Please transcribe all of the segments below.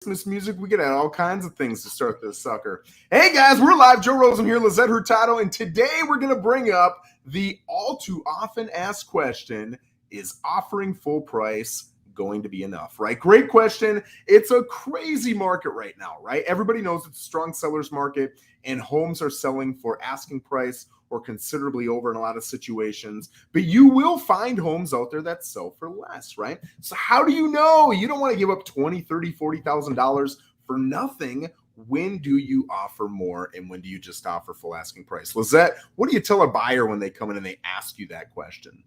Christmas music. We could add all kinds of things to start this sucker. Hey guys, we're live. Joe Rosen here, Lissette Hurtado, and today we're going to bring up the all too often asked question: is offering full price going to be enough? Right? Great question. It's a crazy market right now, right? Everybody knows it's a strong seller's market, and homes are selling for asking price or considerably over in a lot of situations, but you will find homes out there that sell for less, right? So how do you know? You don't want to give up $20,000, $30,000, $40,000 for nothing. When do you offer more, and when do you just offer full asking price? Lissette, what do you tell a buyer when they come in and they ask you that question?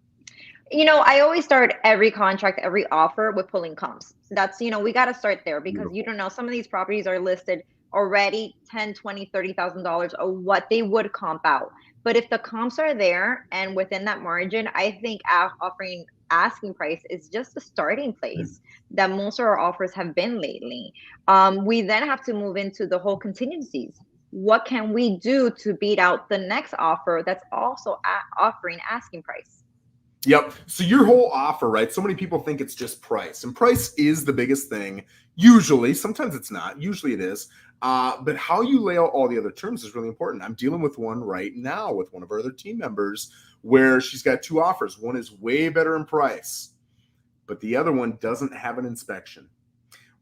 I always start every contract, every offer with pulling comps. That's, we got to start there because Beautiful. you don't know, some of these properties are listed already 10, 20, $30,000 or what they would comp out. But if the comps are there and within that margin, I think offering asking price is just the starting place that most of our offers have been lately. We then have to move into the whole contingencies. What can we do to beat out the next offer that's also offering asking price? Yep. So your whole offer, right? So many people think it's just price, and price is the biggest thing. Usually, sometimes it's not. Usually it is. But how you lay out all the other terms is really important. I'm dealing with one right now with one of our other team members where she's got two offers. One is way better in price, but the other one doesn't have an inspection.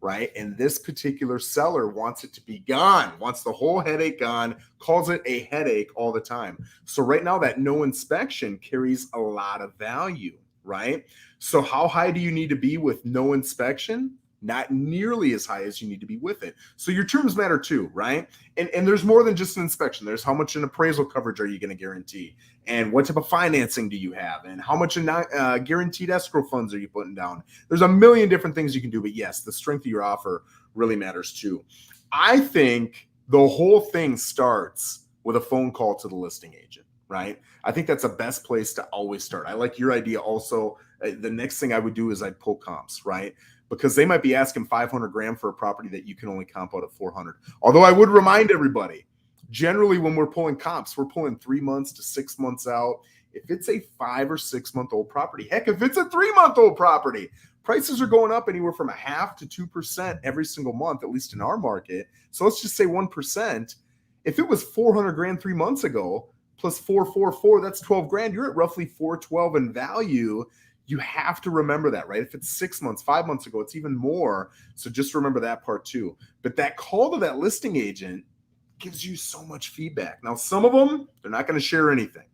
Right. And this particular seller wants it to be gone, wants the whole headache gone, calls it a headache all the time. So right now that no inspection carries a lot of value. Right. So how high do you need to be with no inspection? Not nearly as high as you need to be with it. So your terms matter too, right? And there's more than just an inspection. There's how much an appraisal coverage are you going to guarantee? And what type of financing do you have? And how much in guaranteed escrow funds are you putting down? There's a million different things you can do. But yes, the strength of your offer really matters too. I think the whole thing starts with a phone call to the listing agent, right? I think that's the best place to always start. I like your idea also. The next thing I would do is I'd pull comps, right? Because they might be asking 500 grand for a property that you can only comp out at 400. Although I would remind everybody, generally when we're pulling comps, we're pulling 3 months to 6 months out. If it's a 5 or 6 month old property, heck, if it's a 3 month old property, prices are going up anywhere from 0.5% to 2% every single month, at least in our market. So let's just say 1%. If it was 400 grand 3 months ago, plus 444, that's 12 grand. You're at roughly 412 in value. You have to remember that, right? If it's 6 months, 5 months ago, it's even more. So just remember that part too. But that call to that listing agent gives you so much feedback. Now, some of them, they're not going to share anything,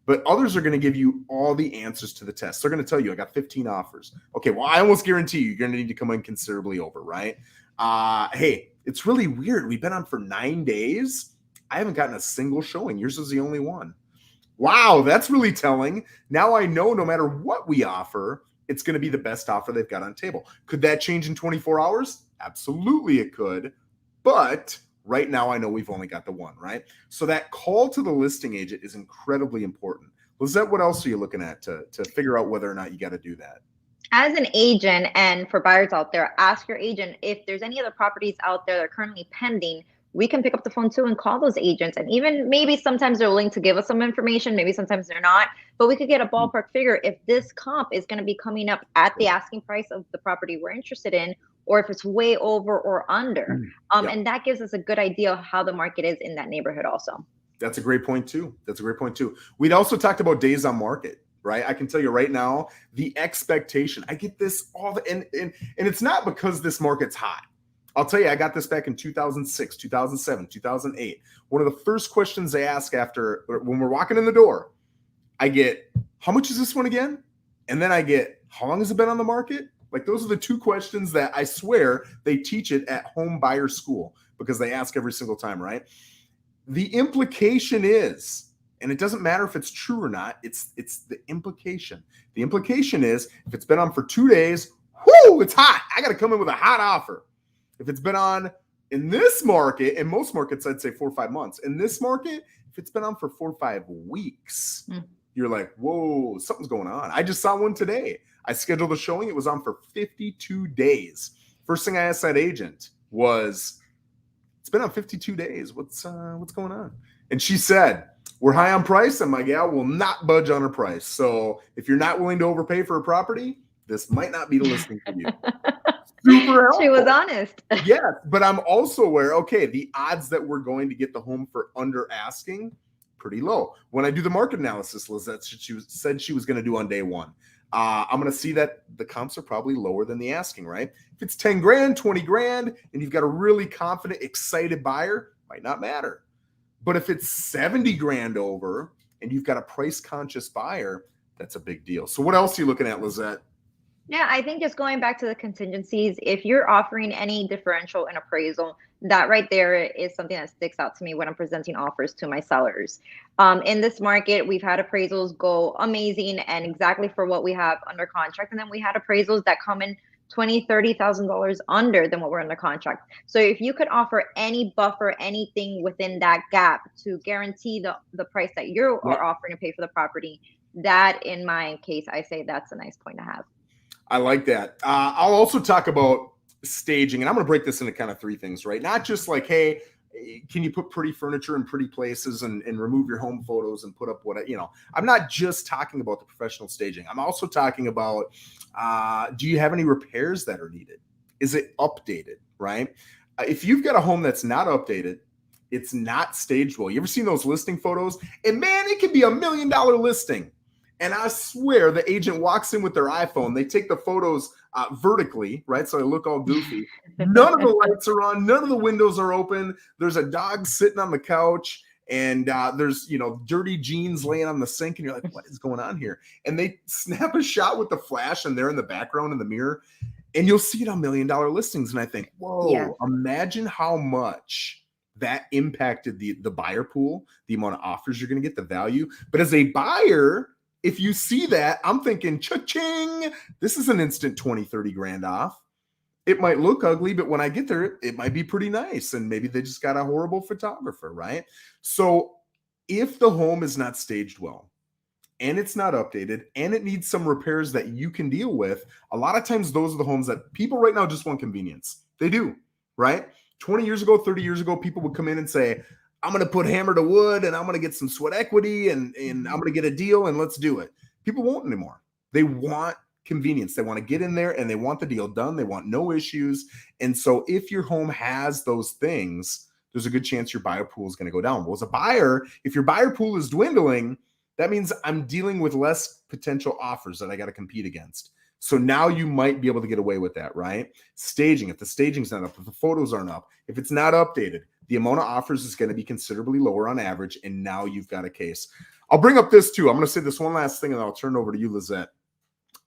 but others are going to give you all the answers to the test. They're going to tell you, I got 15 offers. Okay, well, I almost guarantee you're going to need to come in considerably over, right? Hey, it's really weird. We've been on for 9 days. I haven't gotten a single showing. Yours is the only one. Wow, that's really telling. Now I know no matter what we offer, it's going to be the best offer they've got on table. Could that change in 24 hours? Absolutely it could. But right now I know we've only got the one, right? So that call to the listing agent is incredibly important. Lissette, what else are you looking at to figure out whether or not you got to do that? As an agent, and for buyers out there, ask your agent if there's any other properties out there that are currently pending. We can pick up the phone too and call those agents. And even maybe sometimes they're willing to give us some information, maybe sometimes they're not, but we could get a ballpark figure if this comp is going to be coming up at the asking price of the property we're interested in, or if it's way over or under. Yep. And that gives us a good idea of how the market is in that neighborhood also. That's a great point too. We'd also talked about days on market, right? I can tell you right now, the expectation, I get this all and it's not because this market's hot. I'll tell you, I got this back in 2006, 2007, 2008. One of the first questions they ask when we're walking in the door, I get, how much is this one again? And then I get, how long has it been on the market? Like those are the two questions that I swear they teach it at home buyer school because they ask every single time, right? The implication is, and it doesn't matter if it's true or not, it's the implication. The implication is if it's been on for 2 days, whoo, it's hot. I got to come in with a hot offer. If it's been on in this market, in most markets, I'd say 4 or 5 months. In this market, if it's been on for 4 or 5 weeks, you're like, whoa, something's going on. I just saw one today. I scheduled a showing. It was on for 52 days. First thing I asked that agent was, it's been on 52 days. What's going on? And she said, we're high on price, and my gal will not budge on her price. So if you're not willing to overpay for a property, this might not be the listing for you. super helpful. She was honest. Yes, but I'm also aware, okay, the odds that we're going to get the home for under asking, pretty low. When I do the market analysis, Lissette said she was going to do on day one. I'm going to see that the comps are probably lower than the asking, right? If it's 10 grand, 20 grand, and you've got a really confident, excited buyer, might not matter. But if it's 70 grand over and you've got a price conscious buyer, that's a big deal. So what else are you looking at, Lissette? Yeah, I think just going back to the contingencies, if you're offering any differential in appraisal, that right there is something that sticks out to me when I'm presenting offers to my sellers. In this market, we've had appraisals go amazing and exactly for what we have under contract. And then we had appraisals that come in $20,000, $30,000 under than what we're under contract. So if you could offer any buffer, anything within that gap to guarantee the price that you are offering to pay for the property, that in my case, I say that's a nice point to have. I like that. I'll also talk about staging, and I'm going to break this into kind of three things, right? Not just like, hey, can you put pretty furniture in pretty places and remove your home photos and put up what, I'm not just talking about the professional staging. I'm also talking about, do you have any repairs that are needed? Is it updated, right? If you've got a home that's not updated, it's not staged well. You ever seen those listing photos? And man, it could be $1 million listing. And I swear the agent walks in with their iPhone. They take the photos vertically, right? So they look all goofy. None of the lights are on. None of the windows are open. There's a dog sitting on the couch. And there's, dirty jeans laying on the sink. And you're like, what is going on here? And they snap a shot with the flash and they're in the background in the mirror. And you'll see it on $1 million listings. And I think, whoa, yeah. Imagine how much that impacted the buyer pool, the amount of offers you're going to get, the value. But as a buyer, if you see that, I'm thinking, cha-ching, this is an instant 20, 30 grand off. It might look ugly, but when I get there, it might be pretty nice. And maybe they just got a horrible photographer, right? So if the home is not staged well and it's not updated and it needs some repairs that you can deal with, a lot of times those are the homes that people right now just want convenience. They do, right? 20 years ago, 30 years ago, people would come in and say, I'm going to put hammer to wood and I'm going to get some sweat equity and I'm going to get a deal and let's do it. People won't anymore. They want convenience. They want to get in there and they want the deal done. They want no issues. And so if your home has those things, there's a good chance your buyer pool is going to go down. Well, as a buyer, if your buyer pool is dwindling, that means I'm dealing with less potential offers that I got to compete against. So now you might be able to get away with that, right? Staging, if the staging's not up, if the photos aren't up, if it's not updated, the amount of offers is going to be considerably lower on average, and now you've got a case. I'll bring up this too. I'm going to say this one last thing, and then I'll turn it over to you, Lissette.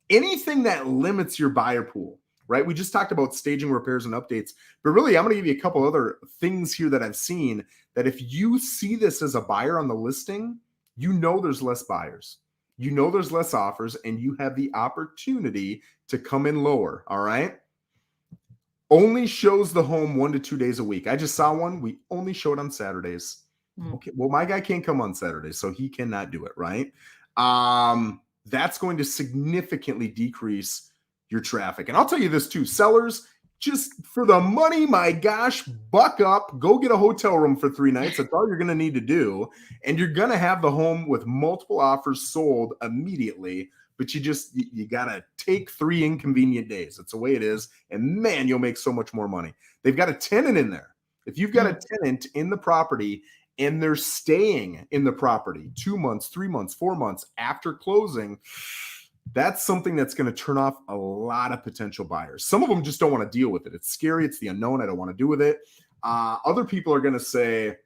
Anything that limits your buyer pool, right? We just talked about staging, repairs, and updates, but really, I'm going to give you a couple other things here that I've seen that if you see this as a buyer on the listing, there's less buyers. There's less offers, and you have the opportunity to come in lower, all right? Only shows the home 1 to 2 days a week. I just saw one. We only show it on Saturdays. Okay. Well, my guy can't come on Saturdays, so he cannot do it, right? That's going to significantly decrease your traffic. And I'll tell you this too, sellers, just for the money, my gosh, buck up, go get a hotel room for 3 nights. That's all you're going to need to do. And you're going to have the home with multiple offers sold immediately. But you got to take 3 inconvenient days. That's the way it is. And man, you'll make so much more money. They've got a tenant in there. If you've got a tenant in the property and they're staying in the property 2 months, 3 months, 4 months after closing, that's something that's going to turn off a lot of potential buyers. Some of them just don't want to deal with it. It's scary. It's the unknown. I don't want to do with it. Other people are going to say,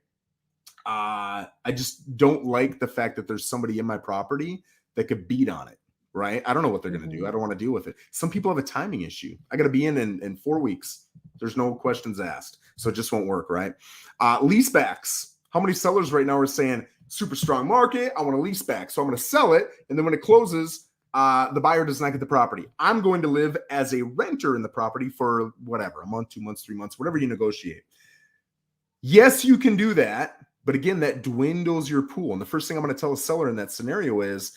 I just don't like the fact that there's somebody in my property that could beat on it. Right? I don't know what they're going to do. I don't want to deal with it. Some people have a timing issue. I got to be in 4 weeks. There's no questions asked. So it just won't work, right? Leasebacks. How many sellers right now are saying, super strong market, I want to lease back. So I'm going to sell it. And then when it closes, the buyer does not get the property. I'm going to live as a renter in the property for whatever, a month, 2 months, 3 months, whatever you negotiate. Yes, you can do that. But again, that dwindles your pool. And the first thing I'm going to tell a seller in that scenario is,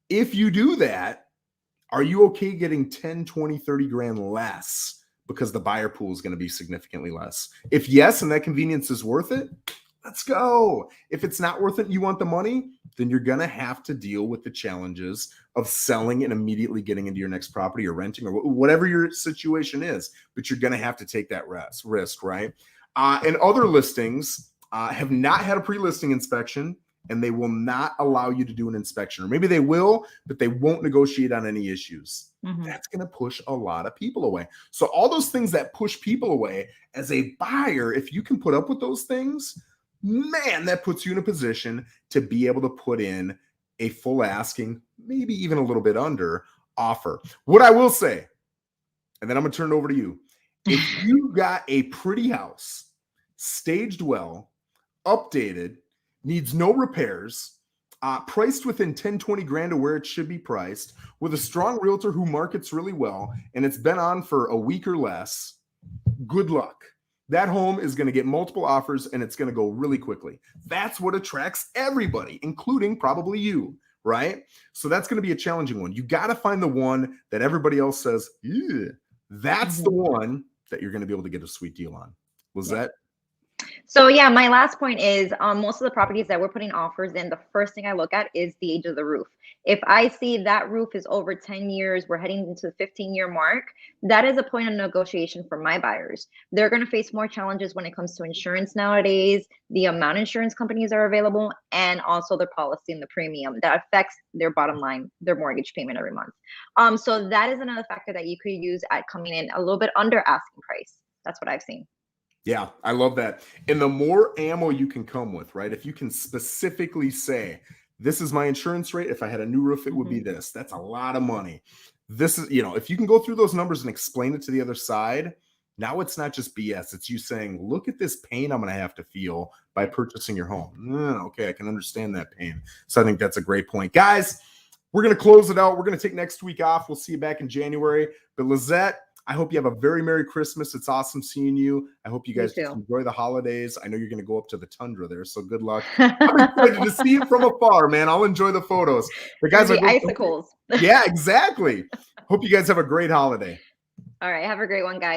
if you do that, are you okay getting 10, 20, 30 grand less because the buyer pool is going to be significantly less? If yes, and that convenience is worth it, Let's go. If it's not worth it, you want the money, then you're going to have to deal with the challenges of selling and immediately getting into your next property or renting or whatever your situation is. But you're going to have to take that risk, right? And other listings have not had a pre-listing inspection, and they will not allow you to do an inspection. Or maybe they will, but they won't negotiate on any issues. That's going to push a lot of people away. So all those things that push people away, as a buyer, if you can put up with those things, man, that puts you in a position to be able to put in a full asking, maybe even a little bit under offer. What I will say, and then I'm going to turn it over to you. If you got a pretty house, staged well, updated, needs no repairs, priced within 10, 20 grand of where it should be priced, with a strong realtor who markets really well, and it's been on for a week or less, good luck. That home is going to get multiple offers, and it's going to go really quickly. That's what attracts everybody, including probably you, right? So that's going to be a challenging one. You got to find the one that everybody else says, yeah, that's the one that you're going to be able to get a sweet deal on. Lissette? So yeah, my last point is most of the properties that we're putting offers in, the first thing I look at is the age of the roof. If I see that roof is over 10 years, we're heading into the 15-year mark, that is a point of negotiation for my buyers. They're going to face more challenges when it comes to insurance nowadays, the amount of insurance companies are available, and also their policy and the premium that affects their bottom line, their mortgage payment every month. So that is another factor that you could use at coming in a little bit under asking price. That's what I've seen. Yeah, I love that. And the more ammo you can come with, right? If you can specifically say, this is my insurance rate. If I had a new roof, it would be this. That's a lot of money. This is, if you can go through those numbers and explain it to the other side, now it's not just BS. It's you saying, look at this pain I'm going to have to feel by purchasing your home. Okay, I can understand that pain. So I think that's a great point. Guys, we're going to close it out. We're going to take next week off. We'll see you back in January. But Lissette, I hope you have a very Merry Christmas. It's awesome seeing you. I hope you guys enjoy the holidays. I know you're going to go up to the tundra there, so good luck. I'm excited to see it from afar, man. I'll enjoy the photos. The guys are icicles. Yeah, exactly. Hope you guys have a great holiday. All right. Have a great one, guys.